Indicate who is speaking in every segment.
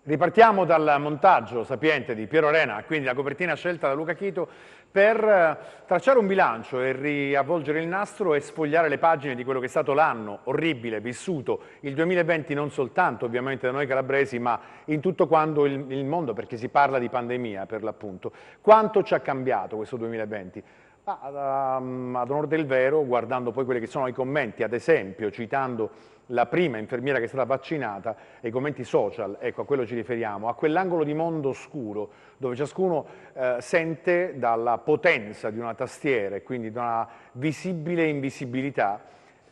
Speaker 1: Ripartiamo dal montaggio sapiente di Piero Arena, quindi la copertina scelta da Luca Chito, per tracciare un bilancio e riavvolgere il nastro e sfogliare le pagine di quello che è stato l'anno orribile vissuto, il 2020 non soltanto ovviamente da noi calabresi, ma in tutto quanto il mondo, perché si parla di pandemia per l'appunto. Quanto ci ha cambiato questo 2020? Ad onor del vero, guardando poi quelli che sono i commenti, ad esempio citando la prima infermiera che è stata vaccinata e i commenti social, ecco a quello ci riferiamo, a quell'angolo di mondo oscuro dove ciascuno sente dalla potenza di una tastiera e quindi da una visibile invisibilità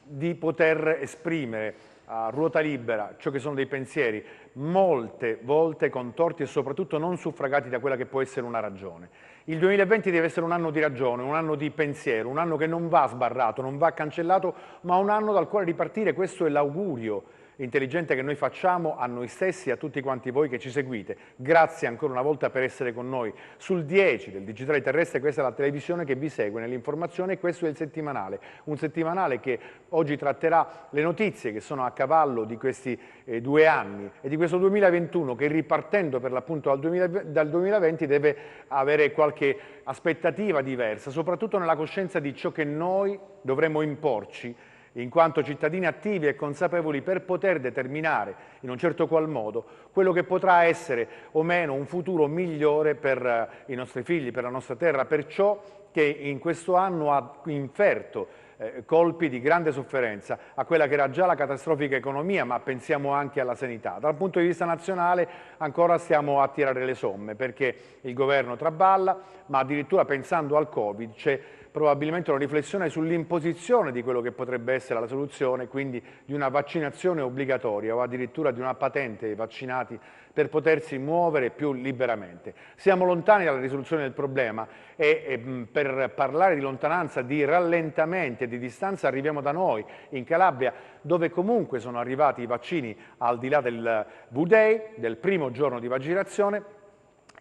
Speaker 1: di poter esprimere a ruota libera ciò che sono dei pensieri molte volte contorti e soprattutto non suffragati da quella che può essere una ragione. Il 2020 deve essere un anno di ragione, un anno di pensiero, un anno che non va sbarrato, non va cancellato, ma un anno dal quale ripartire. Questo è l'augurio intelligente che noi facciamo a noi stessi e a tutti quanti voi che ci seguite. Grazie ancora una volta per essere con noi sul 10 del Digitale Terrestre. Questa è la televisione che vi segue nell'informazione e questo è il settimanale, un settimanale che oggi tratterà le notizie che sono a cavallo di questi 2 anni e di questo 2021 che, ripartendo per l'appunto dal 2020, deve avere qualche aspettativa diversa, soprattutto nella coscienza di ciò che noi dovremmo imporci in quanto cittadini attivi e consapevoli per poter determinare in un certo qual modo quello che potrà essere o meno un futuro migliore per i nostri figli, per la nostra terra, per ciò che in questo anno ha inferto colpi di grande sofferenza a quella che era già la catastrofica economia, ma pensiamo anche alla sanità. Dal punto di vista nazionale ancora stiamo a tirare le somme perché il governo traballa, ma addirittura pensando al Covid c'è probabilmente una riflessione sull'imposizione di quello che potrebbe essere la soluzione, quindi di una vaccinazione obbligatoria o addirittura di una patente ai vaccinati per potersi muovere più liberamente. Siamo lontani dalla risoluzione del problema e per parlare di lontananza, di rallentamento e di distanza arriviamo da noi, in Calabria, dove comunque sono arrivati i vaccini al di là del V-Day, del primo giorno di vaccinazione,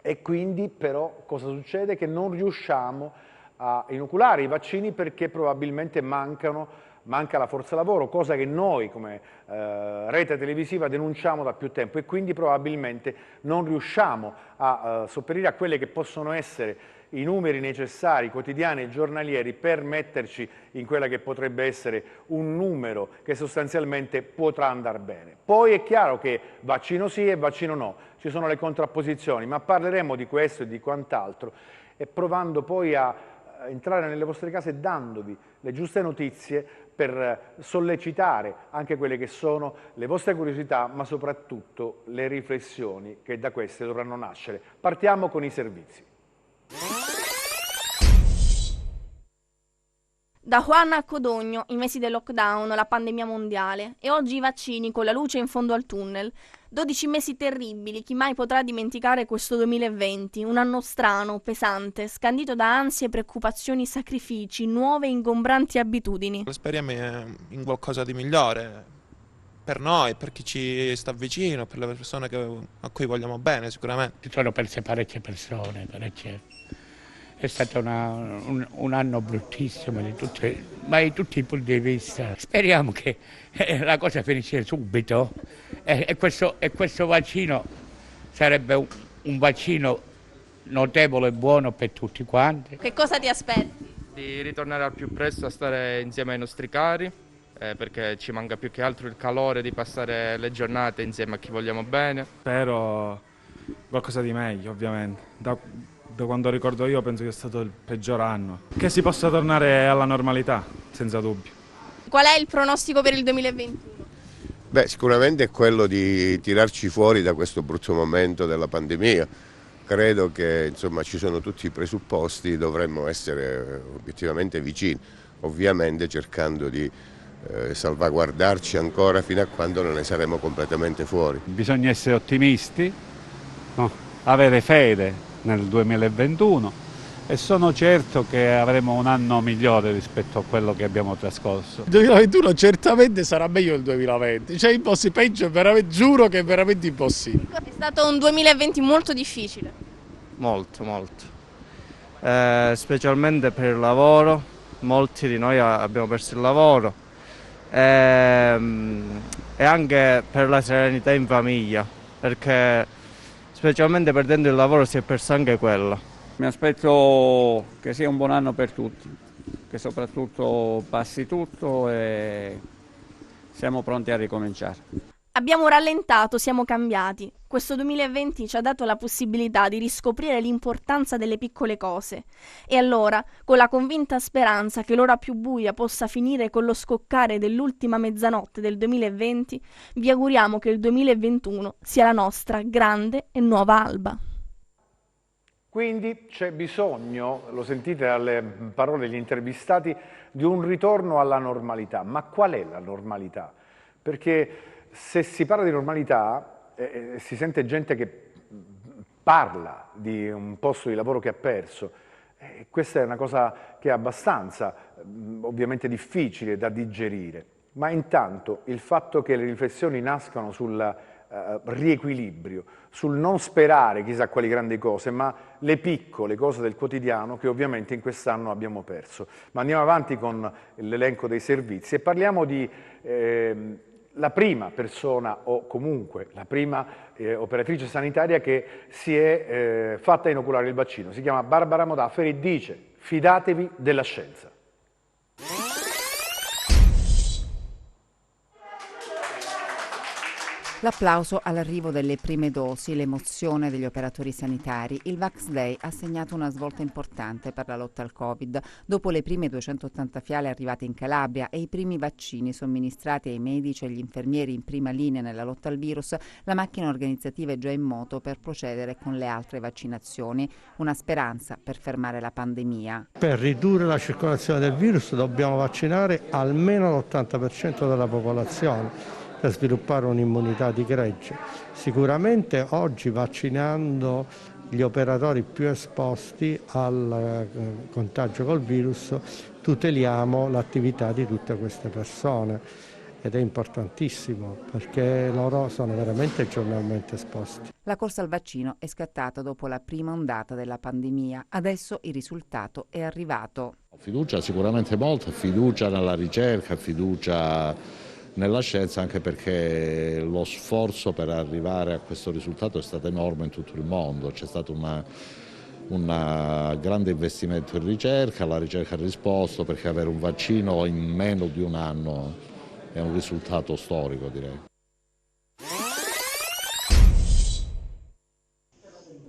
Speaker 1: e quindi però cosa succede? Che non riusciamo a inoculare i vaccini perché probabilmente manca la forza lavoro, cosa che noi come rete televisiva denunciamo da più tempo e quindi probabilmente non riusciamo a sopperire a quelle che possono essere i numeri necessari quotidiani e giornalieri per metterci in quella che potrebbe essere un numero che sostanzialmente potrà andare bene. Poi è chiaro che vaccino sì e vaccino no, ci sono le contrapposizioni, ma parleremo di questo e di quant'altro e provando poi a entrare nelle vostre case dandovi le giuste notizie per sollecitare anche quelle che sono le vostre curiosità, ma soprattutto le riflessioni che da queste dovranno nascere. Partiamo con i servizi.
Speaker 2: Da Juan a Codogno, i mesi del lockdown, la pandemia mondiale e oggi i vaccini con la luce in fondo al tunnel. 12 mesi terribili, chi mai potrà dimenticare questo 2020, un anno strano, pesante, scandito da ansie, preoccupazioni, sacrifici, nuove ingombranti abitudini.
Speaker 3: Speriamo in qualcosa di migliore per noi, per chi ci sta vicino, per le persone a cui vogliamo bene sicuramente.
Speaker 4: Si sono perse parecchie persone, È stato un anno bruttissimo di tutti i punti di vista. Speriamo che la cosa finisce subito e questo vaccino sarebbe un vaccino notevole e buono per tutti quanti.
Speaker 2: Che cosa ti aspetti?
Speaker 5: Di ritornare al più presto a stare insieme ai nostri cari, perché ci manca più che altro il calore di passare le giornate insieme a chi vogliamo bene.
Speaker 6: Spero qualcosa di meglio, ovviamente. Da quando ricordo io penso che è stato il peggior anno. Che si possa tornare alla normalità, senza dubbio.
Speaker 2: Qual è il pronostico per il 2021?
Speaker 7: Beh, sicuramente è quello di tirarci fuori da questo brutto momento della pandemia. Credo che insomma ci sono tutti i presupposti, dovremmo essere obiettivamente vicini, ovviamente cercando di salvaguardarci ancora fino a quando non ne saremo completamente fuori.
Speaker 8: Bisogna essere ottimisti, no? Avere fede nel 2021 e sono certo che avremo un anno migliore rispetto a quello che abbiamo trascorso.
Speaker 9: Il 2021 certamente sarà meglio del 2020, cioè peggio, veramente, giuro che è veramente impossibile.
Speaker 2: È stato un 2020 molto difficile.
Speaker 5: Molto, specialmente per il lavoro, molti di noi abbiamo perso il lavoro e anche per la serenità in famiglia, perché
Speaker 10: specialmente perdendo il lavoro si è persa anche quello.
Speaker 11: Mi aspetto che sia un buon anno per tutti, che soprattutto passi tutto e siamo pronti a ricominciare.
Speaker 2: Abbiamo rallentato, siamo cambiati. Questo 2020 ci ha dato la possibilità di riscoprire l'importanza delle piccole cose. E allora, con la convinta speranza che l'ora più buia possa finire con lo scoccare dell'ultima mezzanotte del 2020, vi auguriamo che il 2021 sia la nostra grande e nuova alba.
Speaker 1: Quindi c'è bisogno, lo sentite dalle parole degli intervistati, di un ritorno alla normalità. Ma qual è la normalità? Perché se si parla di normalità, si sente gente che parla di un posto di lavoro che ha perso. Questa è una cosa che è abbastanza, ovviamente, difficile da digerire. Ma intanto il fatto che le riflessioni nascano sul riequilibrio, sul non sperare chissà quali grandi cose, ma le piccole cose del quotidiano che ovviamente in quest'anno abbiamo perso. Ma andiamo avanti con l'elenco dei servizi e parliamo di la prima persona o comunque la prima operatrice sanitaria che si è fatta inoculare il vaccino. Si chiama Barbara Modafferi, dice: fidatevi della scienza.
Speaker 12: L'applauso all'arrivo delle prime dosi, l'emozione degli operatori sanitari. Il Vax Day ha segnato una svolta importante per la lotta al Covid. Dopo le prime 280 fiale arrivate in Calabria e i primi vaccini somministrati ai medici e agli infermieri in prima linea nella lotta al virus, la macchina organizzativa è già in moto per procedere con le altre vaccinazioni. Una speranza per fermare la pandemia.
Speaker 13: Per ridurre la circolazione del virus dobbiamo vaccinare almeno l'80% della popolazione per sviluppare un'immunità di gregge. Sicuramente oggi, vaccinando gli operatori più esposti al contagio col virus, tuteliamo l'attività di tutte queste persone ed è importantissimo perché loro sono veramente giornalmente esposti.
Speaker 12: La corsa al vaccino è scattata dopo la prima ondata della pandemia. Adesso il risultato è arrivato.
Speaker 14: Fiducia sicuramente molta, fiducia nella ricerca, fiducia nella scienza, anche perché lo sforzo per arrivare a questo risultato è stato enorme in tutto il mondo. C'è stato un grande investimento in ricerca, la ricerca ha risposto, perché avere un vaccino in meno di un anno è un risultato storico, direi.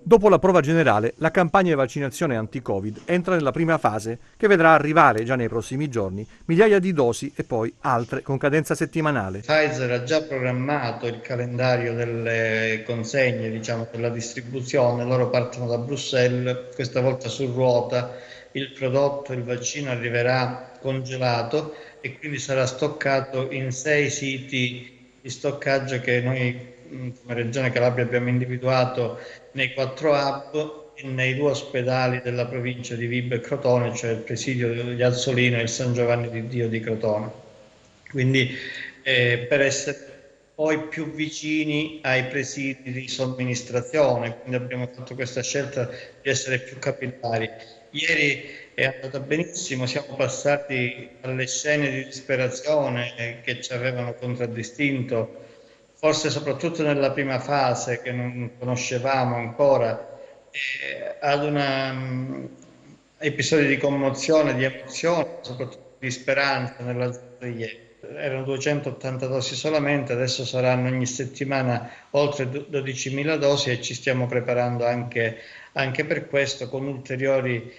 Speaker 15: Dopo la prova generale, la campagna di vaccinazione anti-Covid entra nella prima fase, che vedrà arrivare già nei prossimi giorni migliaia di dosi e poi altre con cadenza settimanale.
Speaker 16: Pfizer ha già programmato il calendario delle consegne, della distribuzione. Loro partono da Bruxelles, questa volta su ruota. Il prodotto, il vaccino, arriverà congelato e quindi sarà stoccato in 6 siti di stoccaggio che noi come Regione Calabria abbiamo individuato nei 4 hub e nei 2 ospedali della provincia di Vibo e Crotone, cioè il presidio di Azzolino e il San Giovanni di Dio di Crotone. Quindi per essere poi più vicini ai presidi di somministrazione, quindi abbiamo fatto questa scelta di essere più capillari. Ieri è andata benissimo, siamo passati alle scene di disperazione che ci avevano contraddistinto, forse soprattutto nella prima fase che non conoscevamo ancora, ad episodi di commozione, di emozione, soprattutto di speranza nella zona di ieri. Erano 280 dosi solamente, adesso saranno ogni settimana oltre 12.000 dosi e ci stiamo preparando anche per questo con ulteriori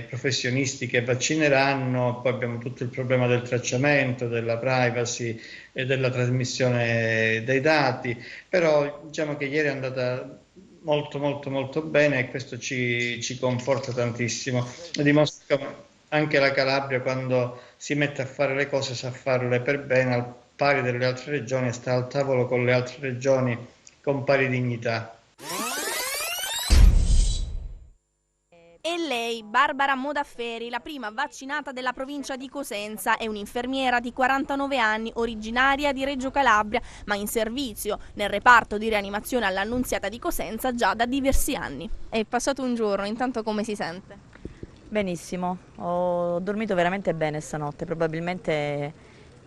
Speaker 16: professionisti che vaccineranno. Poi abbiamo tutto il problema del tracciamento, della privacy e della trasmissione dei dati, però diciamo che ieri è andata molto bene e questo ci conforta tantissimo. Dimostra che anche la Calabria, quando si mette a fare le cose, sa farle per bene, al pari delle altre regioni, e sta al tavolo con le altre regioni con pari dignità.
Speaker 2: E lei, Barbara Modafferi, la prima vaccinata della provincia di Cosenza, è un'infermiera di 49 anni, originaria di Reggio Calabria, ma in servizio nel reparto di rianimazione all'Annunziata di Cosenza già da diversi anni. È passato un giorno, intanto come si sente?
Speaker 17: Benissimo, ho dormito veramente bene stanotte, probabilmente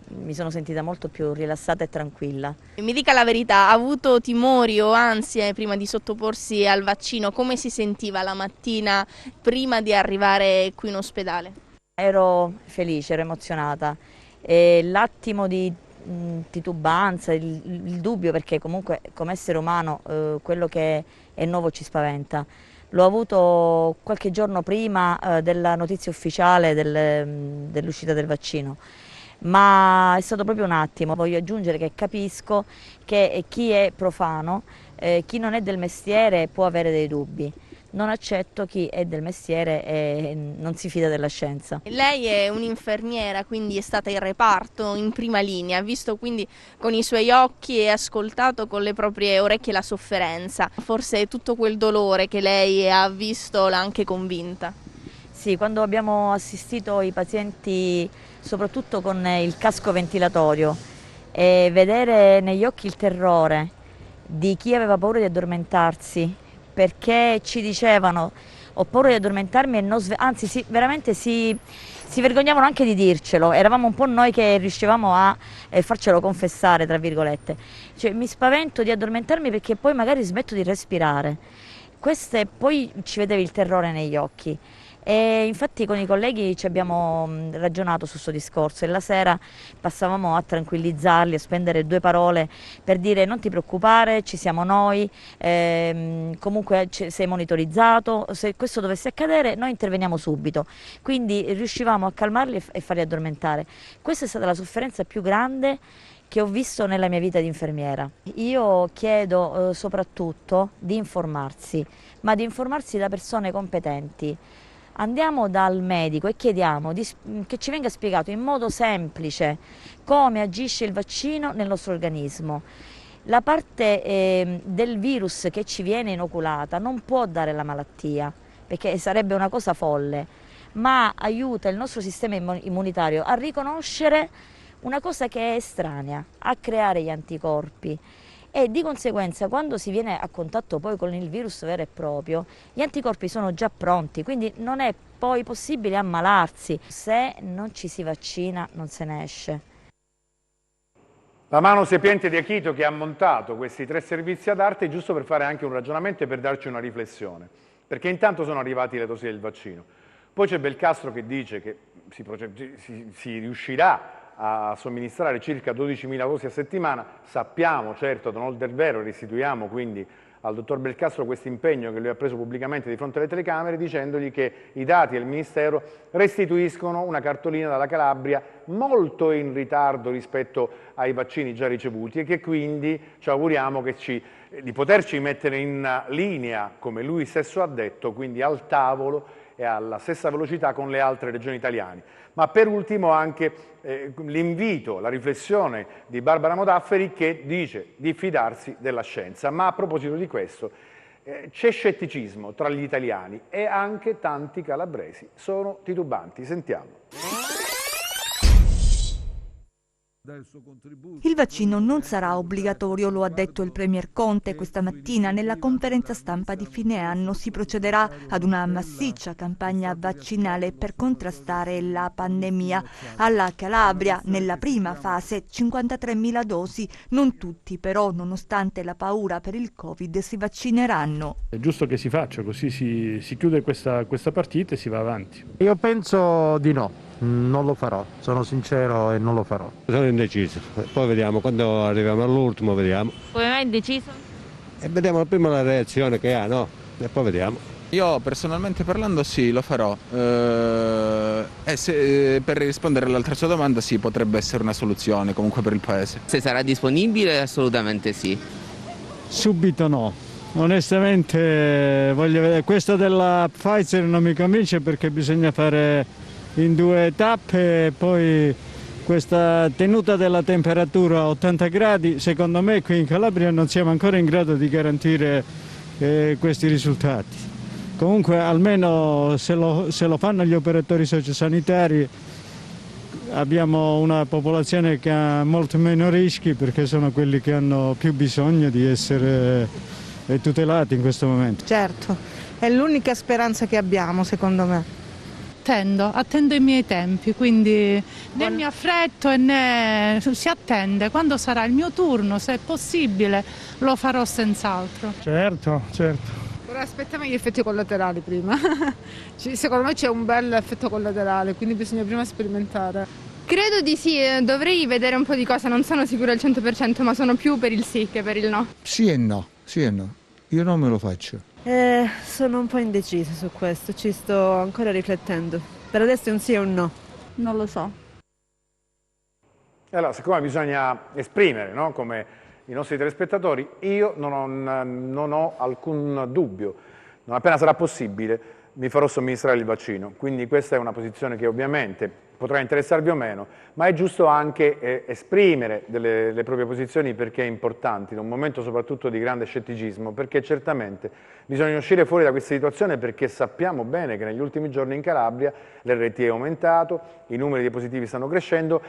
Speaker 17: mi sono sentita molto più rilassata e tranquilla.
Speaker 2: Mi dica la verità, ha avuto timori o ansie prima di sottoporsi al vaccino? Come si sentiva la mattina prima di arrivare qui in ospedale?
Speaker 17: Ero felice, ero emozionata. E l'attimo di titubanza, il dubbio, perché comunque come essere umano quello che è nuovo ci spaventa. L'ho avuto qualche giorno prima della notizia ufficiale dell'uscita del vaccino, ma è stato proprio un attimo. Voglio aggiungere che capisco che chi è profano, chi non è del mestiere può avere dei dubbi. Non accetto chi è del mestiere e non si fida della scienza.
Speaker 2: Lei è un'infermiera, quindi è stata in reparto, in prima linea, ha visto quindi con i suoi occhi e ascoltato con le proprie orecchie la sofferenza. Forse tutto quel dolore che lei ha visto l'ha anche convinta.
Speaker 17: Sì, quando abbiamo assistito i pazienti, soprattutto con il casco ventilatorio, e vedere negli occhi il terrore di chi aveva paura di addormentarsi, perché ci dicevano ho paura di addormentarmi e non anzi veramente si vergognavano anche di dircelo, eravamo un po' noi che riuscivamo a farcelo confessare, tra virgolette. Cioè, mi spavento di addormentarmi perché poi magari smetto di respirare. Poi ci vedevi il terrore negli occhi. E infatti con i colleghi ci abbiamo ragionato su questo discorso e la sera passavamo a tranquillizzarli, a spendere 2 parole per dire non ti preoccupare, ci siamo noi, comunque sei monitorizzato, se questo dovesse accadere noi interveniamo subito. Quindi riuscivamo a calmarli e farli addormentare. Questa è stata la sofferenza più grande che ho visto nella mia vita di infermiera. Io chiedo soprattutto di informarsi, ma di informarsi da persone competenti. Andiamo dal medico e chiediamo che ci venga spiegato in modo semplice come agisce il vaccino nel nostro organismo. La parte del virus che ci viene inoculata non può dare la malattia, perché sarebbe una cosa folle, ma aiuta il nostro sistema immunitario a riconoscere una cosa che è estranea, a creare gli anticorpi. E di conseguenza quando si viene a contatto poi con il virus vero e proprio, gli anticorpi sono già pronti, quindi non è poi possibile ammalarsi. Se non ci si vaccina non se ne esce.
Speaker 1: La mano sapiente di Akito che ha montato questi 3 servizi ad arte, giusto per fare anche un ragionamento e per darci una riflessione, perché intanto sono arrivati le dosi del vaccino, poi c'è Belcastro che dice che si riuscirà a somministrare circa 12.000 dosi a settimana. Sappiamo, certo, ad onor del vero, restituiamo quindi al dottor Belcastro questo impegno che lui ha preso pubblicamente di fronte alle telecamere, dicendogli che i dati del Ministero restituiscono una cartolina dalla Calabria molto in ritardo rispetto ai vaccini già ricevuti e che quindi ci auguriamo di poterci mettere in linea, come lui stesso ha detto, quindi al tavolo e alla stessa velocità con le altre regioni italiane. Ma per ultimo anche l'invito, la riflessione di Barbara Modafferi che dice di fidarsi della scienza. Ma a proposito di questo c'è scetticismo tra gli italiani e anche tanti calabresi sono titubanti. Sentiamo.
Speaker 18: Il vaccino non sarà obbligatorio, lo ha detto il Premier Conte questa mattina nella conferenza stampa di fine anno. Si procederà ad una massiccia campagna vaccinale per contrastare la pandemia. Alla Calabria, nella prima fase, 53.000 dosi. Non tutti però, nonostante la paura per il Covid, si vaccineranno.
Speaker 19: È giusto che si faccia, così si chiude questa partita e si va avanti.
Speaker 13: Io penso di no. Non lo farò, sono sincero e non lo farò.
Speaker 20: Sono indeciso, poi vediamo, quando arriviamo all'ultimo vediamo.
Speaker 2: Come mai indeciso?
Speaker 20: E vediamo prima la reazione che ha, no? E poi vediamo.
Speaker 21: Io personalmente parlando sì, lo farò. Per rispondere all'altra sua domanda sì, potrebbe essere una soluzione comunque per il paese.
Speaker 22: Se sarà disponibile assolutamente sì.
Speaker 23: Subito no. Onestamente voglio vedere, questo della Pfizer non mi convince perché bisogna fare in 2 tappe e poi questa tenuta della temperatura a 80 gradi, secondo me qui in Calabria non siamo ancora in grado di garantire questi risultati. Comunque almeno se lo fanno gli operatori sociosanitari abbiamo una popolazione che ha molto meno rischi perché sono quelli che hanno più bisogno di essere tutelati in questo momento.
Speaker 24: Certo, è l'unica speranza che abbiamo secondo me.
Speaker 3: attendo i miei tempi, quindi né mi affretto e né si attende. Quando sarà il mio turno, se è possibile, lo farò senz'altro.
Speaker 23: Certo, certo.
Speaker 4: Però aspettiamo gli effetti collaterali prima. Secondo me c'è un bel effetto collaterale, quindi bisogna prima sperimentare.
Speaker 6: Credo di sì, dovrei vedere un po' di cose, non sono sicura al 100%, ma sono più per il sì che per il no.
Speaker 24: Sì e no, io non me lo faccio.
Speaker 25: Sono un po' indecisa su questo, ci sto ancora riflettendo. Per adesso è un sì o un no.
Speaker 6: Non lo so.
Speaker 1: Allora, siccome bisogna esprimere, no, come i nostri telespettatori, io non ho alcun dubbio. Non appena sarà possibile mi farò somministrare il vaccino. Quindi questa è una posizione che ovviamente potrà interessarvi o meno, ma è giusto anche esprimere le proprie posizioni perché è importante, in un momento soprattutto di grande scetticismo, perché certamente bisogna uscire fuori da questa situazione perché sappiamo bene che negli ultimi giorni in Calabria l'RT è aumentato, i numeri dei positivi stanno crescendo,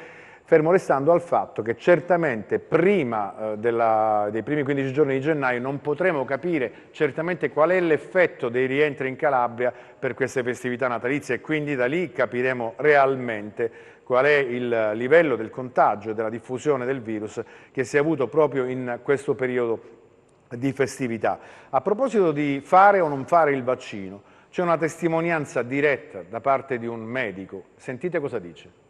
Speaker 1: fermo restando al fatto che certamente prima dei primi 15 giorni di gennaio non potremo capire certamente qual è l'effetto dei rientri in Calabria per queste festività natalizie e quindi da lì capiremo realmente qual è il livello del contagio e della diffusione del virus che si è avuto proprio in questo periodo di festività. A proposito di fare o non fare il vaccino, c'è una testimonianza diretta da parte di un medico. Sentite cosa dice.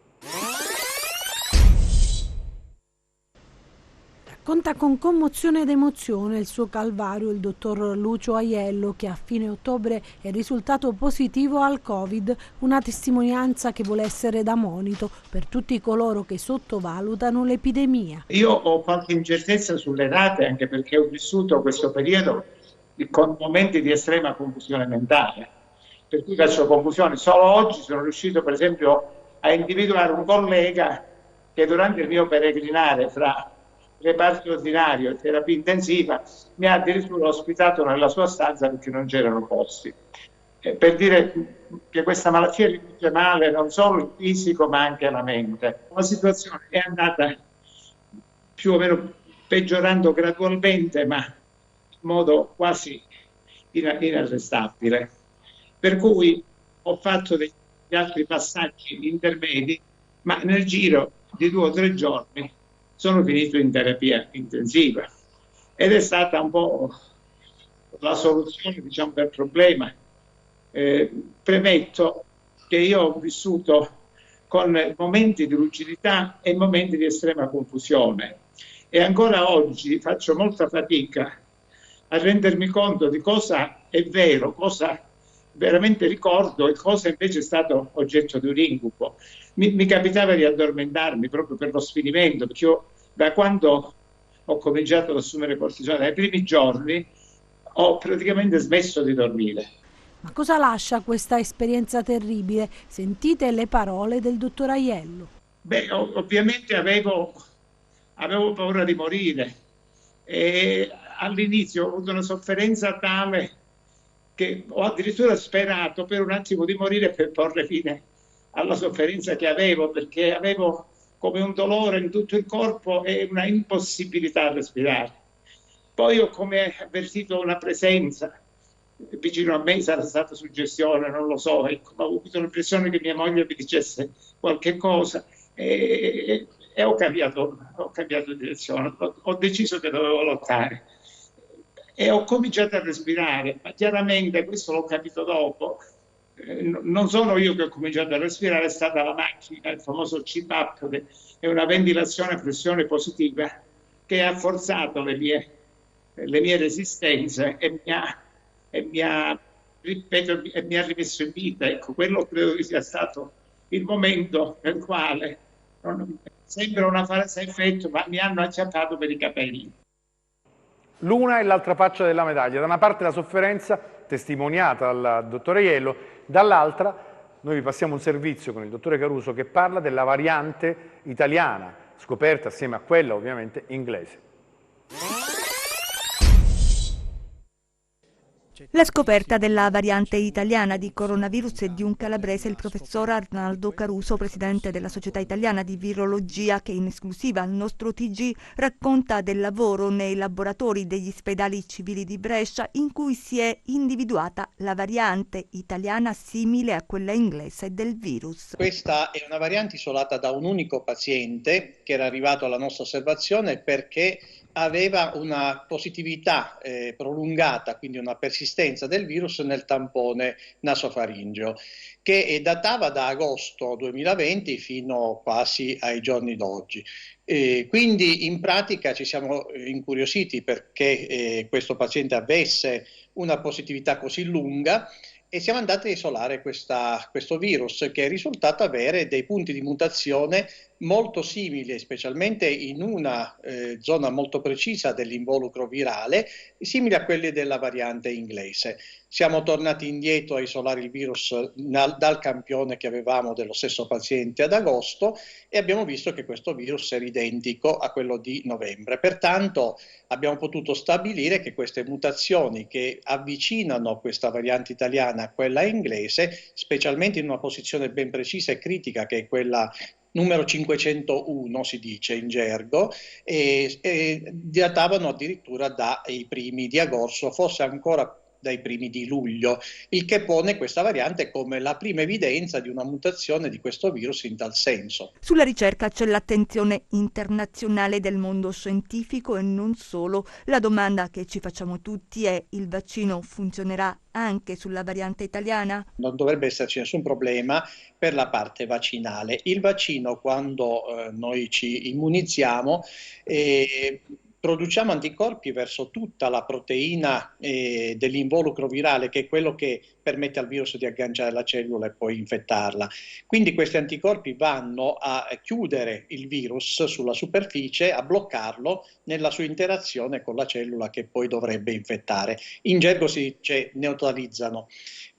Speaker 26: Racconta con commozione ed emozione il suo calvario il dottor Lucio Aiello, che a fine ottobre è risultato positivo al Covid, una testimonianza che vuole essere da monito per tutti coloro che sottovalutano l'epidemia.
Speaker 27: Io ho qualche incertezza sulle date, anche perché ho vissuto questo periodo con momenti di estrema confusione mentale, per cui faccio confusione. Solo oggi sono riuscito per esempio a individuare un collega che durante il mio peregrinare fra reparto ordinario e terapia intensiva mi ha addirittura ospitato nella sua stanza perché non c'erano posti, per dire che questa malattia riduce male non solo il fisico ma anche la mente. La situazione è andata più o meno peggiorando gradualmente ma in modo quasi inarrestabile, per cui ho fatto degli altri passaggi intermedi, ma nel giro di 2 o 3 giorni sono finito in terapia intensiva ed è stata un po' la soluzione, diciamo, del problema. Premetto che io ho vissuto con momenti di lucidità e momenti di estrema confusione e ancora oggi faccio molta fatica a rendermi conto di cosa è vero, cosa veramente ricordo e cosa invece è stato oggetto di un incubo. Mi capitava di addormentarmi proprio per lo sfinimento, perché io da quando ho cominciato ad assumere cortisone, dai primi giorni, ho praticamente smesso di dormire.
Speaker 26: Ma cosa lascia questa esperienza terribile? Sentite le parole del dottor Aiello.
Speaker 27: Beh, ovviamente avevo paura di morire e all'inizio ho avuto una sofferenza tale che ho addirittura sperato per un attimo di morire per porre fine alla sofferenza che avevo, perché avevo come un dolore in tutto il corpo e una impossibilità a respirare. Poi ho come avvertito una presenza vicino a me, sarà stata suggestione, non lo so, ecco, ma ho avuto l'impressione che mia moglie mi dicesse qualche cosa e ho cambiato direzione, ho deciso che dovevo lottare e ho cominciato a respirare, ma chiaramente questo l'ho capito dopo. Non sono io che ho cominciato a respirare, è stata la macchina, il famoso CPAP, che è una ventilazione a pressione positiva che ha forzato le mie resistenze e mi ha rimesso in vita. Ecco, quello credo che sia stato il momento nel quale sembra una falsa effetto, ma mi hanno acciappato per i capelli.
Speaker 1: L'una e l'altra faccia della medaglia, da una parte la sofferenza testimoniata dal dottore Aiello, dall'altra noi vi passiamo un servizio con il dottore Caruso che parla della variante italiana, scoperta assieme a quella ovviamente inglese.
Speaker 18: La scoperta della variante italiana di coronavirus è di un calabrese, il professor Arnaldo Caruso, presidente della Società Italiana di Virologia, che in esclusiva al nostro TG racconta del lavoro nei laboratori degli ospedali civili di Brescia in cui si è individuata la variante italiana simile a quella inglese del virus.
Speaker 16: Questa è una variante isolata da un unico paziente che era arrivato alla nostra osservazione perché aveva una positività prolungata, quindi una persistenza del virus nel tampone nasofaringeo, che datava da agosto 2020 fino quasi ai giorni d'oggi. Quindi in pratica ci siamo incuriositi perché questo paziente avesse una positività così lunga e siamo andati a isolare questo virus, che è risultato avere dei punti di mutazione molto simili, specialmente in una zona molto precisa dell'involucro virale, simili a quelli della variante inglese. Siamo tornati indietro a isolare il virus dal campione che avevamo dello stesso paziente ad agosto e abbiamo visto che questo virus era identico a quello di novembre. Pertanto abbiamo potuto stabilire che queste mutazioni che avvicinano questa variante italiana a quella inglese, specialmente in una posizione ben precisa e critica che è quella numero 501 si dice in gergo, datavano addirittura dai primi di agosto, forse ancora dai primi di luglio, il che pone questa variante come la prima evidenza di una mutazione di questo virus in tal senso.
Speaker 18: Sulla ricerca c'è l'attenzione internazionale del mondo scientifico e non solo. La domanda che ci facciamo tutti è: il vaccino funzionerà anche sulla variante italiana?
Speaker 16: Non dovrebbe esserci nessun problema per la parte vaccinale. Il vaccino, quando noi ci immunizziamo, produciamo anticorpi verso tutta la proteina dell'involucro virale, che è quello che permette al virus di agganciare la cellula e poi infettarla. Quindi questi anticorpi vanno a chiudere il virus sulla superficie, a bloccarlo nella sua interazione con la cellula che poi dovrebbe infettare. In gergo si dice neutralizzano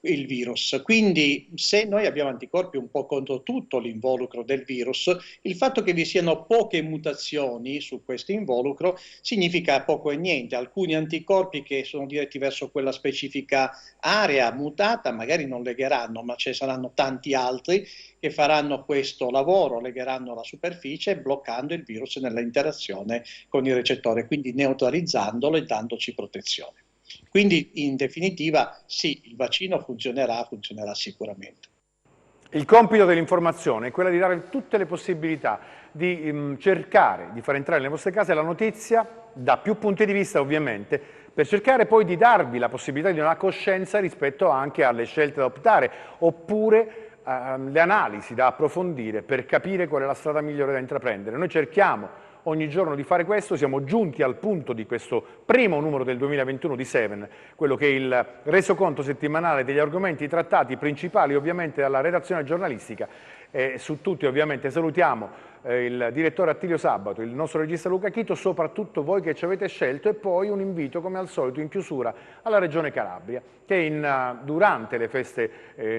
Speaker 16: il virus. Quindi se noi abbiamo anticorpi un po' contro tutto l'involucro del virus, il fatto che vi siano poche mutazioni su questo involucro significa poco e niente. Alcuni anticorpi che sono diretti verso quella specifica area mutata magari non legheranno, ma ce ne saranno tanti altri che faranno questo lavoro, legheranno la superficie bloccando il virus nella interazione con il recettore, quindi neutralizzandolo e dandoci protezione. Quindi in definitiva sì, il vaccino funzionerà sicuramente.
Speaker 1: Il compito dell'informazione è quello di dare tutte le possibilità di cercare di far entrare nelle vostre case la notizia da più punti di vista ovviamente, per cercare poi di darvi la possibilità di una coscienza rispetto anche alle scelte da optare, oppure le analisi da approfondire per capire qual è la strada migliore da intraprendere. Noi cerchiamo ogni giorno di fare questo, siamo giunti al punto di questo primo numero del 2021 di Seven, quello che è il resoconto settimanale degli argomenti trattati principali ovviamente dalla redazione giornalistica. Su tutti ovviamente salutiamo il direttore Attilio Sabato, il nostro regista Luca Chito, soprattutto voi che ci avete scelto, e poi un invito come al solito in chiusura alla Regione Calabria, che durante le feste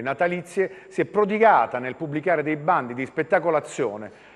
Speaker 1: natalizie si è prodigata nel pubblicare dei bandi di spettacolazione.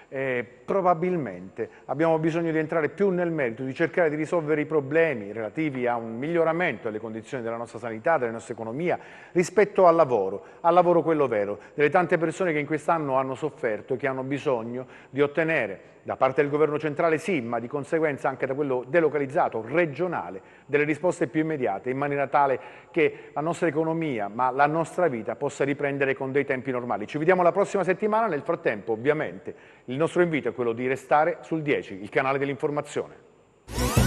Speaker 1: Probabilmente abbiamo bisogno di entrare più nel merito, di cercare di risolvere i problemi relativi a un miglioramento delle condizioni della nostra sanità, della nostra economia, rispetto al lavoro quello vero, delle tante persone che in quest'anno hanno sofferto e che hanno bisogno di ottenere da parte del governo centrale sì, ma di conseguenza anche da quello delocalizzato, regionale, delle risposte più immediate, in maniera tale che la nostra economia, ma la nostra vita possa riprendere con dei tempi normali. Ci vediamo la prossima settimana, nel frattempo ovviamente il nostro invito è quello di restare sul 10, il canale dell'informazione.